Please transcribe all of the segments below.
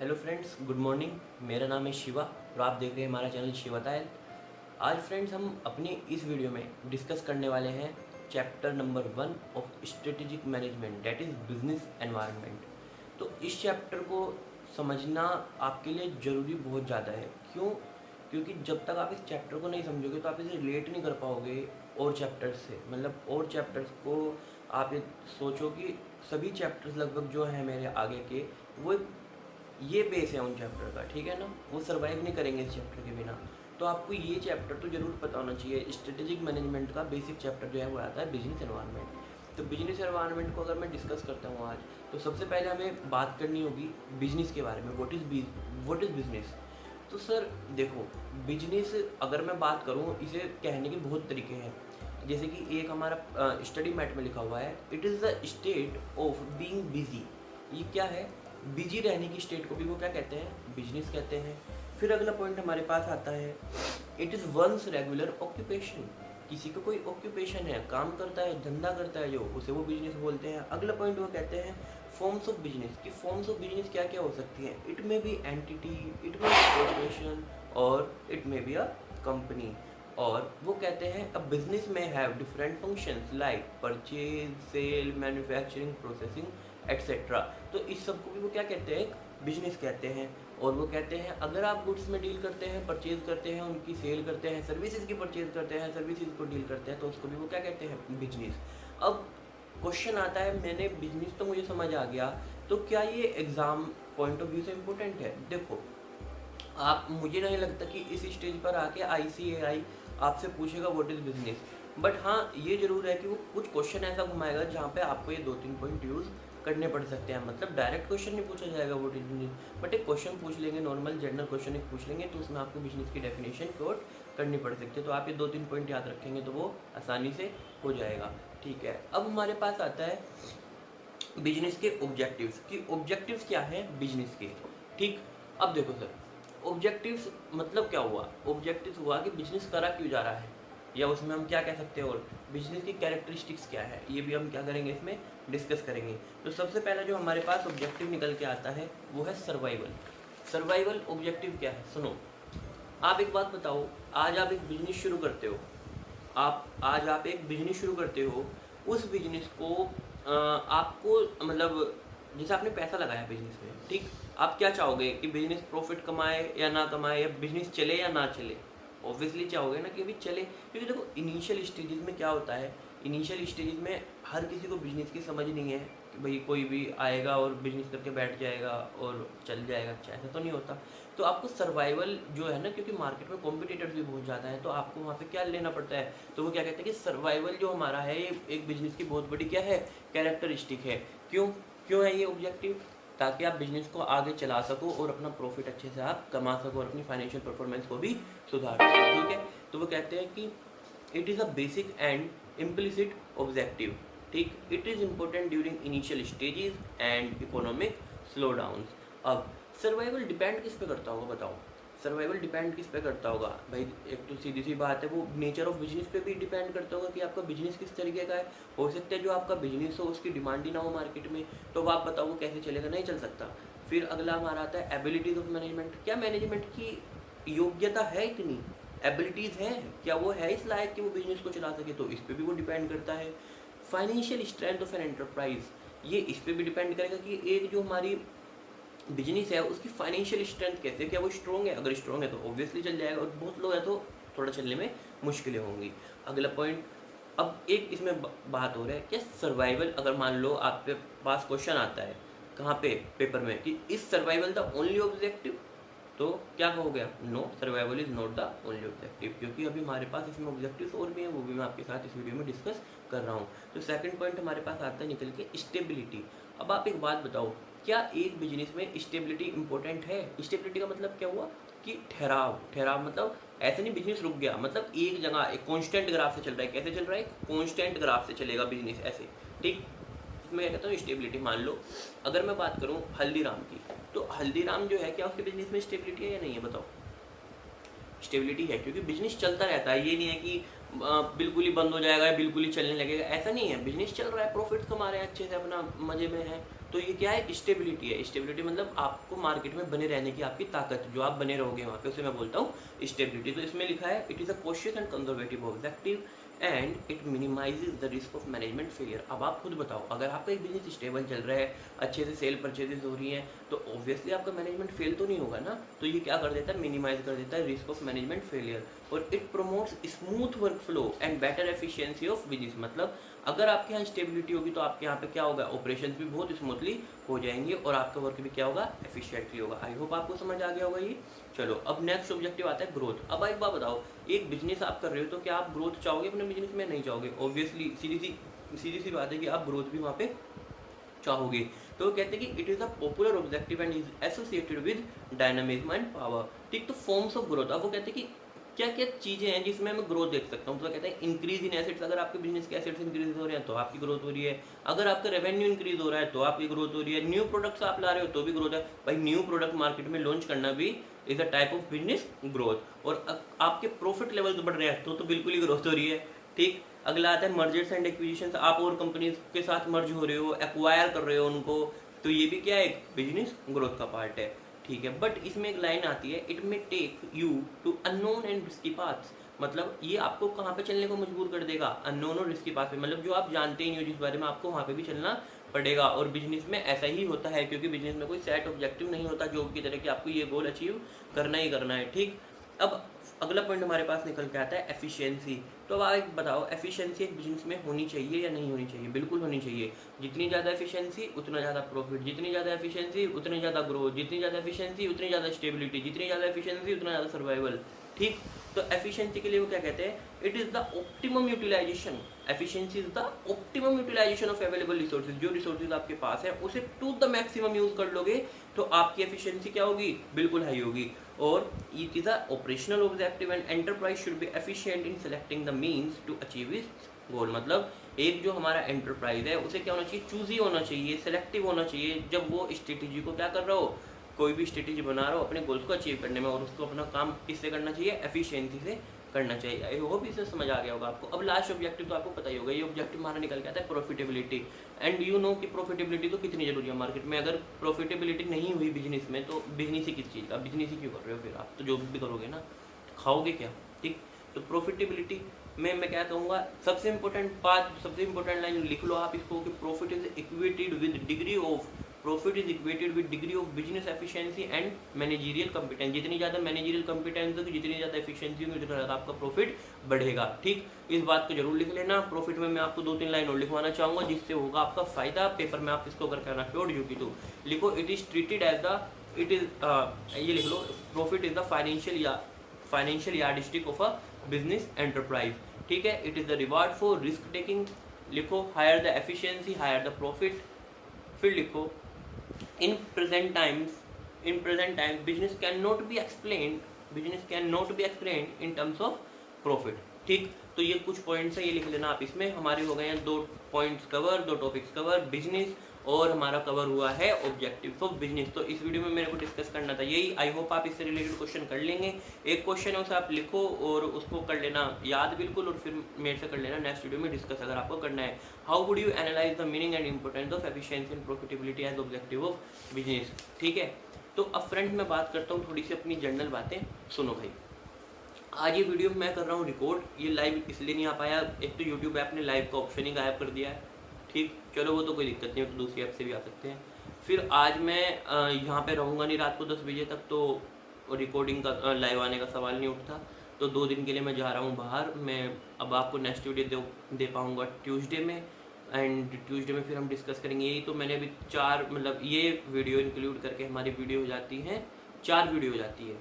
Hello friends, good morning. मेरा नाम है शिवा और आप देख रहे हैं हमारा चैनल शिवातायल। आज फ्रेंड्स हम अपनी इस वीडियो में डिस्कस करने वाले हैं chapter number 1 of strategic management, that is business environment. तो इस चैप्टर को समझना आपके लिए ज़रूरी बहुत ज़्यादा है। क्यों? क्योंकि जब तक आप इस चैप्टर को नहीं समझोगे तो आप इसे रिलेट नहीं कर पाओगे और चैप्टर्स से। मतलब और चैप्टर्स को आप ये सोचो कि सभी चैप्टर्स लगभग जो हैं मेरे आगे के, वो ये बेस है उन चैप्टर का, ठीक है ना। वो सर्वाइव नहीं करेंगे इस चैप्टर के बिना। तो आपको ये चैप्टर तो जरूर पता होना चाहिए। स्ट्रेटेजिक मैनेजमेंट का बेसिक चैप्टर जो है वो आता है बिजनेस एनवायरनमेंट। तो बिजनेस एनवायरनमेंट को अगर मैं डिस्कस करता हूँ आज, तो सबसे पहले हमें बात करनी होगी बिजनेस के बारे में। What is business. तो सर देखो, बिजनेस अगर मैं बात करूँ, इसे कहने के बहुत तरीके हैं। जैसे कि एक हमारा स्टडी मैट में लिखा हुआ है, it is the state of being busy. ये क्या है? बिजी रहने की स्टेट को भी वो क्या कहते हैं? बिजनेस कहते हैं। फिर अगला पॉइंट हमारे पास आता है, it is once regular occupation. किसी का कोई ऑक्यूपेशन है, काम करता है, धंधा करता है जो, उसे वो बिजनेस बोलते हैं। अगला पॉइंट वो कहते हैं फॉर्म्स ऑफ बिजनेस। कि फॉर्म्स ऑफ बिजनेस क्या क्या हो सकती हैं? It may be entity, it may be corporation और it may be a company. और वो कहते हैं अ बिजनेस में have different functions like purchase, sale, manufacturing, processing etcetera. तो इस सब को भी वो क्या कहते हैं? बिजनेस कहते हैं। और वो कहते हैं अगर आप गुड्स में डील करते हैं, परचेज करते हैं, उनकी सेल करते हैं, सर्विसेज की परचेज करते हैं, सर्विसेज को डील करते हैं, तो उसको भी वो क्या कहते हैं? बिजनेस। अब क्वेश्चन आता है, मैंने बिजनेस तो मुझे समझ आ गया, तो क्या ये एग्जाम पॉइंट ऑफ व्यू से इम्पोर्टेंट है? देखो, आप, मुझे नहीं लगता कि इस स्टेज पर आके ICAI आपसे पूछेगा व्हाट इज़ बिजनेस। बट हाँ, ये जरूर है कि वो कुछ क्वेश्चन ऐसा घुमाएगा जहाँ पे आपको ये 2-3 पॉइंट यूज़ करने पड़ सकते हैं। मतलब डायरेक्ट क्वेश्चन नहीं पूछा जाएगा व्हाट इज बिजनेस, बट एक क्वेश्चन पूछ लेंगे, नॉर्मल जनरल क्वेश्चन एक पूछ लेंगे, तो उसमें आपको बिजनेस की डेफिनेशन कोट करनी पड़ सकती है। तो आप ये 2-3 पॉइंट याद रखेंगे तो वो आसानी से हो जाएगा, ठीक है। अब हमारे पास आता है बिजनेस के ऑब्जेक्टिव्स। कि ऑब्जेक्टिव्स क्या है बिजनेस के, ठीक। अब देखो सर, ऑब्जेक्टिव्स मतलब क्या हुआ? ऑब्जेक्टिव्स हुआ कि बिजनेस करा क्यों जा रहा है, या उसमें हम क्या कह सकते हैं, और बिजनेस की कैरेक्टरिस्टिक्स क्या है, ये भी हम क्या करेंगे, इसमें डिस्कस करेंगे। तो सबसे पहला जो हमारे पास ऑब्जेक्टिव निकल के आता है वो है सर्वाइवल। सर्वाइवल ऑब्जेक्टिव क्या है? सुनो, आप एक बात बताओ, आज आप एक बिजनेस शुरू करते हो, आज आप एक बिजनेस शुरू करते हो, उस बिजनेस को आपको, मतलब जैसे आपने पैसा लगाया बिजनेस में, ठीक। आप क्या चाहोगे कि बिजनेस प्रॉफिट कमाए या ना कमाए, या बिजनेस चले या ना चले? ऑब्वियसली चाहोगे ना कि अभी चले। क्योंकि देखो, इनिशियल स्टेजेस में क्या होता है, इनिशियल स्टेजेस में हर किसी को बिजनेस की समझ नहीं है कि भाई कोई भी आएगा और बिजनेस करके बैठ जाएगा और चल जाएगा। अच्छा, ऐसा तो नहीं होता। तो आपको सर्वाइवल जो है ना, क्योंकि मार्केट में कॉम्पिटिटर्स भी बहुत ज़्यादा हैं, तो आपको वहाँ पे क्या लेना पड़ता है, तो वो क्या कहते हैं कि सर्वाइवल जो हमारा है, ये एक बिजनेस की बहुत बड़ी क्या है, कैरेक्टरिस्टिक है। क्यों क्यों है ये ऑब्जेक्टिव? ताकि आप बिजनेस को आगे चला सको और अपना प्रॉफिट अच्छे से आप कमा सको और अपनी फाइनेंशियल परफॉर्मेंस को भी सुधार सको, ठीक है। तो वो कहते हैं कि it is a basic and implicit objective, ठीक। It is important during initial stages and economic slowdown. अब सर्वाइवल डिपेंड किस पे करता होगा बताओ? सर्वाइवल डिपेंड किस पे करता होगा भाई? एक तो सीधी सी बात है, वो नेचर ऑफ बिजनेस पे भी डिपेंड करता होगा कि आपका बिजनेस किस तरीके का है। हो सकता है जो आपका बिजनेस हो उसकी डिमांड ही ना हो मार्केट में, तो आप बताओ वो कैसे चलेगा? नहीं चल सकता। फिर अगला हमारा आता है एबिलिटीज ऑफ मैनेजमेंट। क्या मैनेजमेंट की योग्यता है इतनी? एबिलिटीज़ हैं क्या? वो है इस लायक कि वो बिजनेस को चला सके? तो इस पर भी वो डिपेंड करता है। Financial strength of an enterprise, ये इस पर भी डिपेंड करेगा कि एक जो हमारी बिजनेस है उसकी फाइनेंशियल स्ट्रेंथ कैसे, क्या वो स्ट्रॉन्ग है? अगर स्ट्रॉन्ग है तो ऑब्वियसली चल जाएगा, और बहुत लोग है तो थोड़ा चलने में मुश्किलें होंगी। अगला पॉइंट, अब एक इसमें बात हो रहा है, क्या सर्वाइवल, अगर मान लो आपके पास क्वेश्चन आता है कहाँ पे, पेपर में, कि is survival the only objective, तो क्या कहोगे आप? No, survival is not the only objective. क्योंकि अभी हमारे पास इसमें ऑब्जेक्टिव्स और भी हैं, वो भी मैं आपके साथ इस वीडियो में डिस्कस कर रहा हूँ। तो सेकंड पॉइंट हमारे पास आता है निकल के स्टेबिलिटी। अब आप एक बात बताओ, क्या एक बिजनेस में स्टेबिलिटी इंपॉर्टेंट है? स्टेबिलिटी का मतलब क्या हुआ कि ठहराव मतलब ऐसे नहीं बिजनेस रुक गया, मतलब एक जगह एक कांस्टेंट ग्राफ से चल रहा है। कैसे चल रहा है? कांस्टेंट ग्राफ से चलेगा बिजनेस, ऐसे, ठीक। मैं कहता हूँ स्टेबिलिटी। मान लो अगर मैं बात करूँ हल्दीराम की, तो हल्दीराम जो है, क्या उसके बिजनेस में स्टेबिलिटी है या नहीं है बताओ? स्टेबिलिटी है, क्योंकि बिजनेस चलता रहता है। ये नहीं है कि बिल्कुल ही बंद हो जाएगा या बिल्कुल ही चलने लगेगा, ऐसा नहीं है। बिजनेस चल रहा है, प्रॉफिट कमा रहे हैं अच्छे से, अपना मजे में है, तो ये क्या है, स्टेबिलिटी है। स्टेबिलिटी मतलब आपको मार्केट में बने रहने की आपकी ताकत, जो आप बने रहोगे वहाँ पे, उसे मैं बोलता हूँ स्टेबिलिटी। तो इसमें लिखा है it is a cautious and conservative objective and it minimises the risk of management failure. अब आप खुद बताओ, अगर आपका एक बिजनेस स्टेबल चल रहा है, अच्छे से सेल परचेजेस हो रही हैं, तो ऑब्वियसली आपका मैनेजमेंट फेल तो नहीं होगा ना। तो ये क्या कर देता है, मिनिमाइज कर देता है रिस्क ऑफ मैनेजमेंट फेलियर। और it promotes smooth work flow and better efficiency of business. मतलब अगर आपके यहाँ स्टेबिलिटी होगी तो आपके यहाँ पे क्या होगा, ऑपरेशंस भी बहुत स्मूथली हो जाएंगे और आपका वर्क भी क्या होगा, एफिशिएंटली होगा। आई होप आपको समझ आ गया होगा ये। चलो अब नेक्स्ट ऑब्जेक्टिव आता है ग्रोथ। अब एक बात बताओ, एक बिजनेस आप कर रहे हो तो क्या आप ग्रोथ चाहोगे अपने बिजनेस में? नहीं चाहोगे। ऑब्वियसली सीधी सी बात है कि आप ग्रोथ भी वहाँ पे चाहोगे। तो वो कहते हैं कि it is a popular objective and is associated with dynamism and power. ठीक, तो फॉर्म्स ऑफ ग्रोथ, अब वो कहते हैं कि क्या क्या चीज़ें हैं जिसमें मैं ग्रोथ देख सकता हूँ। तो कहते हैं इंक्रीज इन एसेट्स, अगर आपके बिजनेस के एसेट्स इंक्रीज हो रहे हैं तो आपकी ग्रोथ हो रही है। अगर आपका रेवेन्यू इंक्रीज हो रहा है तो आपकी ग्रोथ हो रही है। न्यू प्रोडक्ट्स आप ला रहे हो तो भी ग्रोथ है। भाई न्यू प्रोडक्ट मार्केट में लॉन्च करना भी is a type of business growth. और आपके प्रॉफिट लेवल्स बढ़ रहे हैं तो बिल्कुल ही ग्रोथ हो रही है। ठीक, अगला आता है मर्जर्स एंड एक्विजिशंस, आप और कंपनीज के साथ मर्ज हो रहे हो, एक्वायर कर रहे हो उनको, तो ये भी क्या है, एक बिजनेस ग्रोथ का पार्ट है। ठीक है, बट इसमें एक लाइन आती है, it may take you to unknown and risky paths. मतलब ये आपको कहाँ पे चलने को मजबूर कर देगा, अननोन और रिस्की पाथ पे, मतलब जो आप जानते ही नहीं हो जिस बारे में, आपको वहाँ पे भी चलना पड़ेगा। और बिजनेस में ऐसा ही होता है, क्योंकि बिजनेस में कोई सेट ऑब्जेक्टिव नहीं होता जॉब की तरह कि आपको ये गोल अचीव करना ही करना है। ठीक, अब अगला पॉइंट हमारे पास निकल के आता है एफिशिएंसी। तो अब आप बताओ, एफिशिएंसी एक बिजनेस में होनी चाहिए या नहीं होनी चाहिए? बिल्कुल होनी चाहिए। जितनी ज़्यादा एफिशिएंसी उतना ज़्यादा प्रॉफिट, जितनी ज़्यादा एफिशिएंसी उतनी ज़्यादा ग्रोथ, जितनी ज़्यादा एफिशिएंसी उतनी ज़्यादा स्टेबिलिटी, जितनी ज़्यादा एफिशिएंसी उतना ज़्यादा सर्वाइवल। ठीक, तो एफिशिएंसी के लिए वो क्या कहते हैं, it is the optimum utilization. Efficiency is the optimum utilization of available resources. जो रिसोर्सेज आपके पास है उसे टू द मैक्सिमम यूज कर लोगे तो आपकी एफिशिएंसी क्या होगी, बिल्कुल हाई होगी। और it is a operational objective and enterprise should be efficient in selecting the means to achieve its goal. मतलब एक जो हमारा एंटरप्राइज है उसे क्या होना चाहिए, चूजी होना चाहिए, सेलेक्टिव होना चाहिए। जब वो स्ट्रेटेजी को क्या कर रहा हो, कोई भी स्ट्रेटेजी बना रहा हो अपने गोल्स को अचीव करने में, और उसको अपना काम किससे करना चाहिए, एफिशिएंसी से करना चाहिए। आई होप इससे समझ आ गया होगा आपको। अब लास्ट ऑब्जेक्टिव तो आपको पता ही होगा, ये ऑब्जेक्टिव हमारा निकल के आता है प्रॉफिटेबिलिटी। एंड यू नो कि प्रॉफिटेबिलिटी तो कितनी जरूरी है मार्केट में। अगर प्रॉफिटेबिलिटी नहीं हुई बिजनेस में तो बिजनेस ही किस चीज़ का, बिजनेस ही क्यों कर रहे हो फिर आप? तो जो भी करोगे ना, खाओगे क्या? ठीक, तो प्रॉफिटेबिलिटी में मैं क्या कहूँगा, सबसे इंपॉर्टेंट बात, सबसे इंपॉर्टेंट लाइन लिख लो आप इसको कि profit is equated with degree of degree of business efficiency and managerial competence. जितनी ज़्यादा मैनेजरियल कंपिटेंस होगी, जितनी ज़्यादा एफिशिएंसी होगी, उतना ज़्यादा आपका प्रॉफिट बढ़ेगा। ठीक, इस बात को जरूर लिख लेना। प्रॉफिट में मैं आपको 2-3 लाइन और लिखवाना चाहूँगा जिससे होगा आपका फायदा। पेपर में आप इसको अगर करना प्योर ड्यूटी तो लिखो, it is treated as the, it is ये लिख लो, profit is the financial yardstick of a business enterprise. ठीक है, it is the reward for risk taking. लिखो, higher the efficiency higher the profit. फिर लिखो, in present times business cannot be explained in terms of profit। ठीक, तो ये कुछ points हैं, ये लिख लेना आप इसमें। हमारे हो गए हैं 2 points cover, 2 topics cover, business और हमारा कवर हुआ है ऑब्जेक्टिव्स ऑफ बिजनेस। तो इस वीडियो में मेरे को डिस्कस करना था यही। आई होप आप इससे रिलेटेड क्वेश्चन कर लेंगे। एक क्वेश्चन है उसे आप लिखो और उसको कर लेना याद बिल्कुल, और फिर मेरे से कर लेना नेक्स्ट वीडियो में डिस्कस अगर आपको करना है। How would you analyse the meaning and importance of efficiency and profitability as objective of business. ठीक है, तो अब फ्रेंड्स मैं बात करता हूँ थोड़ी सी अपनी जनरल बातें। सुनो भाई, आज ये वीडियो मैं कर रहा हूँ रिकॉर्ड, ये लाइव इसलिए नहीं आ पाया, एक तो यूट्यूब ऐप ने लाइव का ऑप्शन ही गायब कर दिया है। ठीक, चलो वो तो कोई दिक्कत नहीं है, तो दूसरी ऐप से भी आ सकते हैं। फिर आज मैं यहाँ पे रहूँगा नहीं रात को 10 बजे तक, तो रिकॉर्डिंग का लाइव आने का सवाल नहीं उठता। तो 2 दिन के लिए मैं जा रहा हूँ बाहर। मैं अब आपको नेक्स्ट वीडियो दे पाऊँगा ट्यूसडे में, एंड ट्यूसडे में फिर हम डिस्कस करेंगे। यही तो मैंने अभी 4 मतलब ये वीडियो इंक्लूड करके हमारी वीडियो हो जाती हैं 4 वीडियो हो जाती है।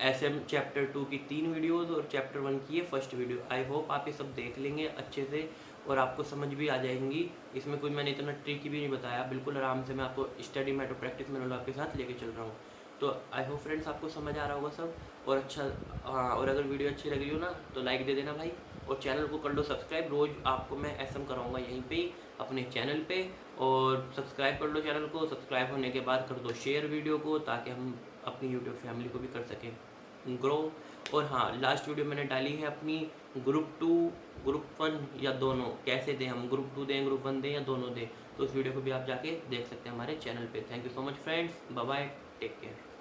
SM चैप्टर 2 की 3 वीडियोज़ और चैप्टर 1 की ये फर्स्ट वीडियो। आई होप आप ये सब देख लेंगे अच्छे से और आपको समझ भी आ जाएंगी। इसमें कोई मैंने इतना ट्रिक भी नहीं बताया, बिल्कुल आराम से मैं आपको स्टडी मेथड प्रैक्टिस में आपके साथ लेके चल रहा हूँ। तो आई होप फ्रेंड्स आपको समझ आ रहा होगा सब, और अच्छा हाँ, और अगर वीडियो अच्छी लग रही हो ना तो लाइक दे देना भाई, और चैनल को कर लो सब्सक्राइब। रोज़ आपको मैं SM कराऊँगा यहीं पे ही अपने चैनल पे, और सब्सक्राइब कर लो चैनल को। सब्सक्राइब होने के बाद कर दो शेयर वीडियो को, ताकि हम अपनी यूट्यूब फैमिली को भी कर सकें ग्रो। और हाँ, लास्ट वीडियो मैंने डाली है अपनी ग्रुप 2 ग्रुप 1 या दोनों कैसे दें, हम ग्रुप 2 दें, ग्रुप 1 दें या दोनों दें। तो उस वीडियो को भी आप जाके देख सकते हैं हमारे चैनल पे। Thank you so much friends, bye bye, take care.